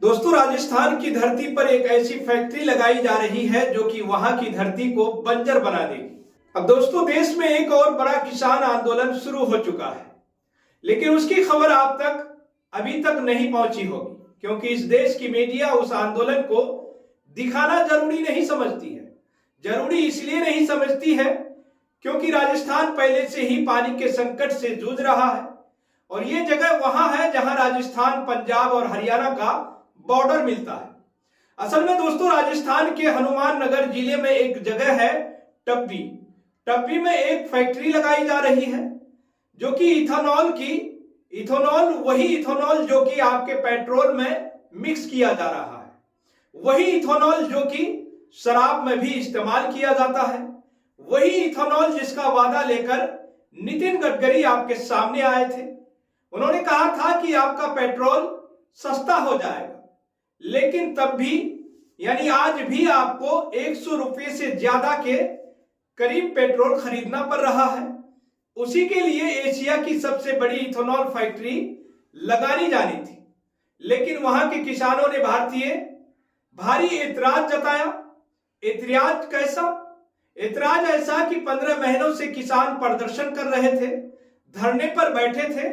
दोस्तों, राजस्थान की धरती पर एक ऐसी फैक्ट्री लगाई जा रही है जो कि वहां की धरती को बंजर बना देगी। अब दोस्तों, देश में एक और बड़ा किसान आंदोलन शुरू हो चुका है, लेकिन उसकी खबर आप तक अभी तक नहीं पहुंची होगी, क्योंकि इस देश की मीडिया उस आंदोलन को दिखाना जरूरी नहीं समझती है। जरूरी इसलिए नहीं समझती है क्योंकि राजस्थान पहले से ही पानी के संकट से जूझ रहा है और ये जगह वहां है जहां राजस्थान, पंजाब और हरियाणा का बॉर्डर मिलता है। असल में दोस्तों, राजस्थान के हनुमान नगर जिले में एक जगह है टप्पी। टप्पी में एक फैक्ट्री लगाई जा रही है जो कि इथेनॉल वही इथेनॉल जो कि आपके पेट्रोल में मिक्स किया जा रहा है, वही इथेनॉल जो कि शराब में भी इस्तेमाल किया जाता है, वही इथेनॉल जिसका वादा लेकर नितिन गडकरी आपके सामने आए थे। उन्होंने कहा था कि आपका पेट्रोल सस्ता हो जाएगा, लेकिन तब भी यानी आज भी आपको 100 रुपए से ज्यादा के करीब पेट्रोल खरीदना पड़ रहा है। उसी के लिए एशिया की सबसे बड़ी इथेनॉल फैक्ट्री लगानी जानी थी, लेकिन वहां के किसानों ने भारी एतराज जताया। एतराज कैसा? एतराज ऐसा कि 15 महीनों से किसान प्रदर्शन कर रहे थे, धरने पर बैठे थे,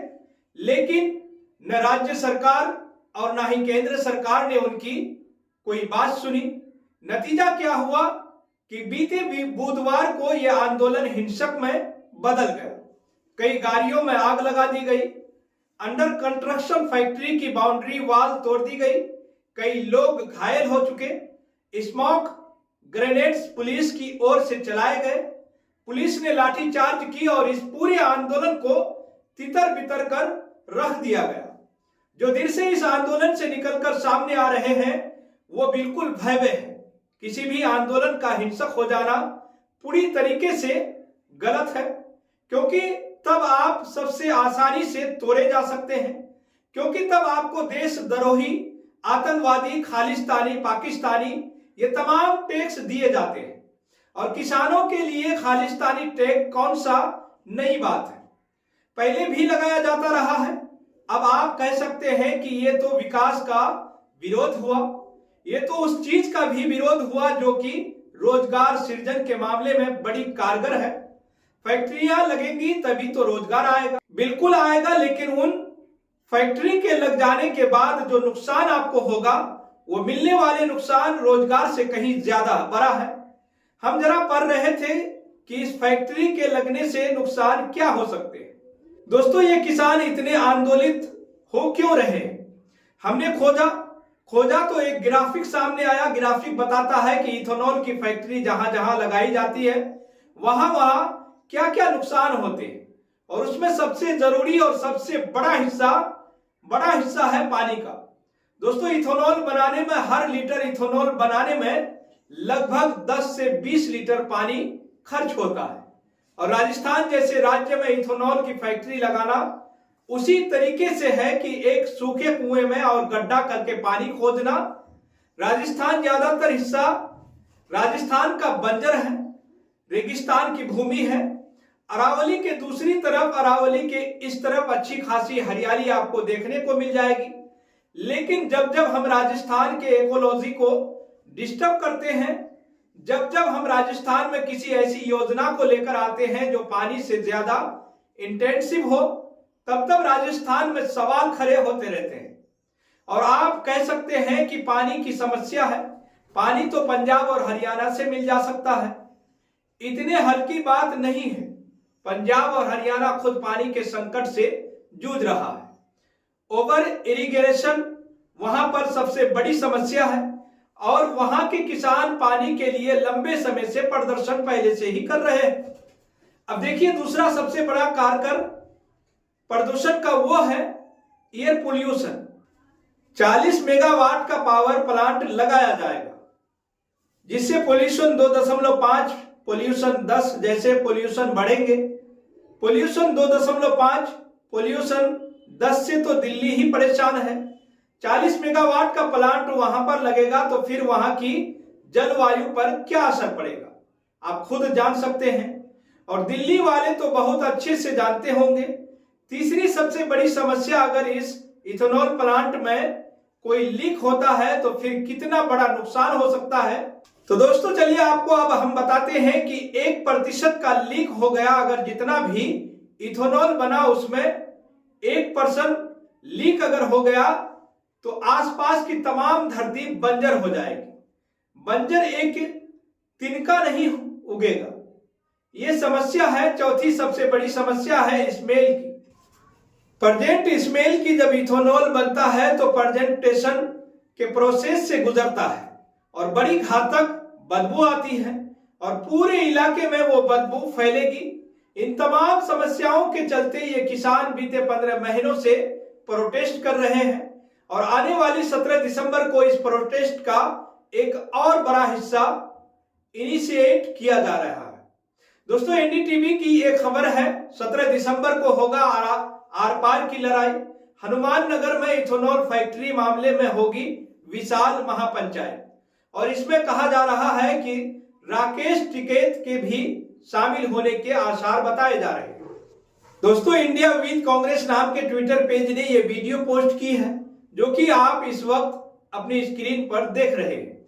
लेकिन न राज्य सरकार और ना ही केंद्र सरकार ने उनकी कोई बात सुनी। नतीजा क्या हुआ कि बीते बुधवार को यह आंदोलन हिंसक में बदल गया। कई गाड़ियों में आग लगा दी गई, अंडर कंस्ट्रक्शन फैक्ट्री की बाउंड्री वॉल तोड़ दी गई, कई लोग घायल हो चुके। स्मोक ग्रेनेड्स पुलिस की ओर से चलाए गए, पुलिस ने लाठीचार्ज की और इस पूरे आंदोलन को तितर बितर कर रख दिया गया। जो दिन से इस आंदोलन से निकलकर सामने आ रहे हैं वो बिल्कुल भयावह है। किसी भी आंदोलन का हिंसक हो जाना पूरी तरीके से गलत है, क्योंकि तब आप सबसे आसानी से तोड़े जा सकते हैं, क्योंकि तब आपको देशद्रोही, आतंकवादी, खालिस्तानी, पाकिस्तानी ये तमाम टैक्स दिए जाते हैं। और किसानों के लिए खालिस्तानी टैक्स कौन सा नई बात है, पहले भी लगाया जाता रहा है। अब आप कह सकते हैं कि ये तो विकास का विरोध हुआ, ये तो उस चीज का भी विरोध हुआ जो कि रोजगार सृजन के मामले में बड़ी कारगर है। फैक्ट्रियां लगेंगी तभी तो रोजगार आएगा, बिल्कुल आएगा, लेकिन उन फैक्ट्री के लग जाने के बाद जो नुकसान आपको होगा वो मिलने वाले नुकसान रोजगार से कहीं ज्यादा बड़ा है। हम जरा पढ़ रहे थे कि इस फैक्ट्री के लगने से नुकसान क्या हो सकते हैं। दोस्तों, ये किसान इतने आंदोलित हो क्यों रहे? हमने खोजा तो एक ग्राफिक सामने आया। ग्राफिक बताता है कि इथेनॉल की फैक्ट्री जहां जहां लगाई जाती है वहां क्या क्या नुकसान होते हैं, और उसमें सबसे जरूरी और सबसे बड़ा हिस्सा है पानी का। दोस्तों, इथेनॉल बनाने में, हर लीटर इथेनॉल बनाने में लगभग 10 से 20 लीटर पानी खर्च होता है। और राजस्थान जैसे राज्य में इथेनॉल की फैक्ट्री लगाना उसी तरीके से है कि एक सूखे कुएं में और गड्ढा करके पानी खोदना। राजस्थान ज्यादातर हिस्सा राजस्थान का बंजर है, रेगिस्तान की भूमि है। अरावली के दूसरी तरफ, अरावली के इस तरफ अच्छी खासी हरियाली आपको देखने को मिल जाएगी, लेकिन जब जब हम राजस्थान के इकोलॉजी को डिस्टर्ब करते हैं, जब जब हम राजस्थान में किसी ऐसी योजना को लेकर आते हैं जो पानी से ज्यादा इंटेंसिव हो, तब तब राजस्थान में सवाल खड़े होते रहते हैं। और आप कह सकते हैं कि पानी की समस्या है, पानी तो पंजाब और हरियाणा से मिल जा सकता है, इतने हल्की बात नहीं है। पंजाब और हरियाणा खुद पानी के संकट से जूझ रहा है। ओवर इरिगेशन वहां पर सबसे बड़ी समस्या है और वहां के किसान पानी के लिए लंबे समय से प्रदर्शन पहले से ही कर रहे हैं। अब देखिए, दूसरा सबसे बड़ा कारगर प्रदूषण का वो है एयर पोल्यूशन। 40 मेगावाट का पावर प्लांट लगाया जाएगा, जिससे पोल्यूशन 2.5, पोल्यूशन 10 जैसे पोल्यूशन बढ़ेंगे। पोल्यूशन 2.5, पोल्यूशन 10 से तो दिल्ली ही परेशान है। 40 मेगावाट का प्लांट वहां पर लगेगा तो फिर वहां की जलवायु पर क्या असर पड़ेगा आप खुद जान सकते हैं, और दिल्ली वाले तो बहुत अच्छे से जानते होंगे। तीसरी सबसे बड़ी समस्या, अगर इस इथेनॉल प्लांट में कोई लीक होता है तो फिर कितना बड़ा नुकसान हो सकता है। तो दोस्तों चलिए आपको अब हम बताते हैं कि 1% का लीक हो गया, अगर जितना भी इथेनॉल बना उसमें 1% लीक अगर हो गया तो आसपास की तमाम धरती बंजर हो जाएगी। बंजर एक तिनका नहीं उगेगा। ये समस्या है, चौथी सबसे बड़ी समस्या है स्मेल की। प्रेजेंट स्मेल की जब इथेनॉल बनता है तो प्रेजेंटेशन के प्रोसेस से गुजरता है और बड़ी घातक बदबू आती है और पूरे इलाके में वो बदबू फैलेगी। इन तमाम समस्याओं के चलते ये किसान बीते 15 महीनों से प्रोटेस्ट कर रहे हैं और आने वाली 17 दिसंबर को इस प्रोटेस्ट का एक और बड़ा हिस्सा इनिशिएट किया जा रहा है। दोस्तों एनडीटीवी की एक खबर है, 17 दिसंबर को होगा आर पार की लड़ाई। हनुमान नगर में इथेनॉल फैक्ट्री मामले में होगी विशाल महापंचायत और इसमें कहा जा रहा है कि राकेश टिकैत के भी शामिल होने के आसार बताए जा रहे हैं। दोस्तों इंडिया विद कांग्रेस नाम के ट्विटर पेज ने यह वीडियो पोस्ट की है जो कि आप इस वक्त अपनी स्क्रीन पर देख रहे हैं।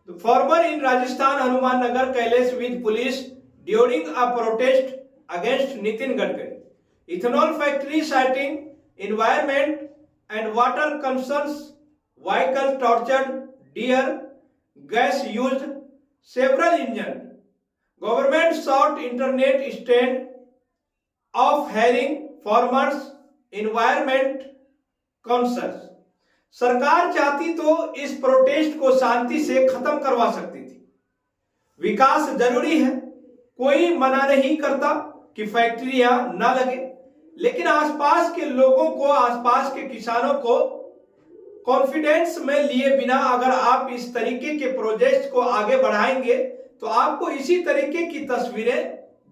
तो farmer in Rajasthan Hanuman Nagar clash with police during a protest against Nitin Gadkari ethanol factory siting environment and water concerns, vehicle tortured, deer, gas used, several injured. Government sought internet stand of hearing farmers, environment concerns. सरकार चाहती तो इस protest को शांति से खत्म करवा सकती थी। विकास जरूरी है, कोई मना नहीं करता कि फैक्ट्रियां ना लगे, लेकिन आसपास के लोगों को, आसपास के किसानों को कॉन्फिडेंस में लिए बिना अगर आप इस तरीके के प्रोजेक्ट को आगे बढ़ाएंगे तो आपको इसी तरीके की तस्वीरें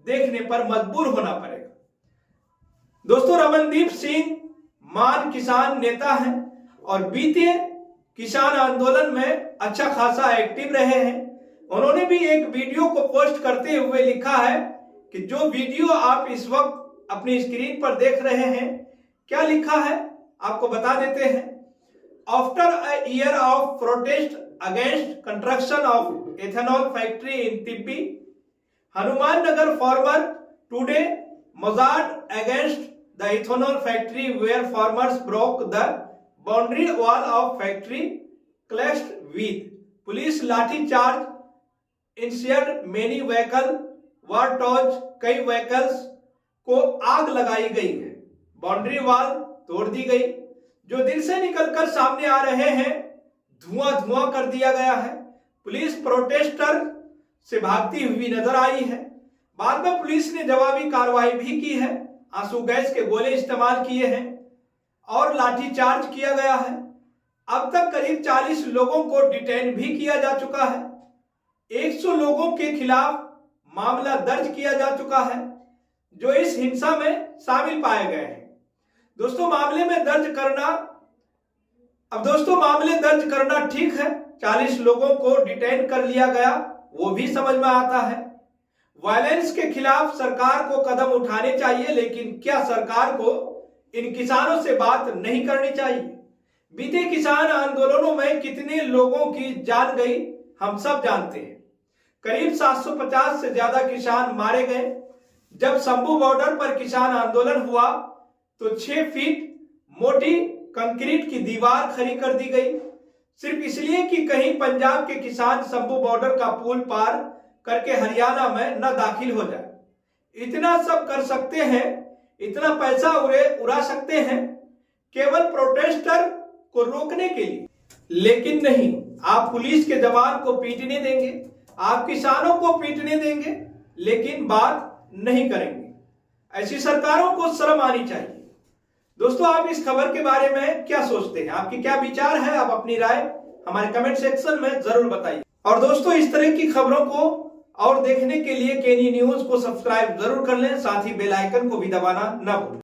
देखने पर मजबूर होना पड़ेगा। दोस्तों रमनदीप सिंह मान किसान नेता हैं और बीते किसान आंदोलन में अच्छा खासा एक्टिव रहे हैं। उन्होंने भी एक वीडियो को पोस्ट करते हुए लिखा है कि जो वीडियो आप इस वक्त अपनी स्क्रीन पर देख रहे हैं, क्या लिखा है आपको बता देते हैं। After a year of protest against construction of ethanol factory in Tibbi, Hanuman Nagar farmer today marched against the ethanol factory where farmers broke the boundary wall of factory clashed with police lathi charge ensued many vehicle were torched, कई vehicles को आग लगाई गई है, boundary wall तोड़ दी गई, जो दिल से निकलकर सामने आ रहे हैं धुआं धुआं कर दिया गया है। पुलिस प्रोटेस्टर से भागती हुई नजर आई है। बाद में पुलिस ने जवाबी कार्रवाई भी की है, आंसू गैस के गोले इस्तेमाल किए हैं और लाठी चार्ज किया गया है। अब तक करीब 40 लोगों को डिटेन भी किया जा चुका है। 100 लोगों के खिलाफ मामला दर्ज किया जा चुका है जो इस हिंसा में शामिल पाए गए हैं। दोस्तों मामले दर्ज करना ठीक है, 40 लोगों को डिटेन कर लिया गया, वो भी समझ में आता है। वायलेंस के खिलाफ सरकार को कदम उठाने चाहिए, लेकिन क्या सरकार को इन किसानों से बात नहीं करनी चाहिए? बीते किसान आंदोलनों में कितने लोगों की जान गई हम सब जानते हैं। करीब 750 से ज्यादा किसान मारे गए। जब शंभू बॉर्डर पर किसान आंदोलन हुआ तो 6 फीट मोटी कंक्रीट की दीवार खड़ी कर दी गई, सिर्फ इसलिए कि कहीं पंजाब के किसान शंभू बॉर्डर का पुल पार करके हरियाणा में न दाखिल हो जाए। इतना सब कर सकते हैं, इतना पैसा उड़ा सकते हैं केवल प्रोटेस्टर को रोकने के लिए, लेकिन नहीं, आप पुलिस के जवान को पीटने देंगे, आप किसानों को पीटने देंगे, लेकिन बात नहीं करेंगे। ऐसी सरकारों को शर्म आनी चाहिए। दोस्तों आप इस खबर के बारे में क्या सोचते हैं, आपकी क्या विचार है? आप अपनी राय हमारे कमेंट सेक्शन में जरूर बताइए। और दोस्तों इस तरह की खबरों को और देखने के लिए केनी न्यूज को सब्सक्राइब जरूर कर लें, साथ ही बेल आइकन को भी दबाना न भूलें।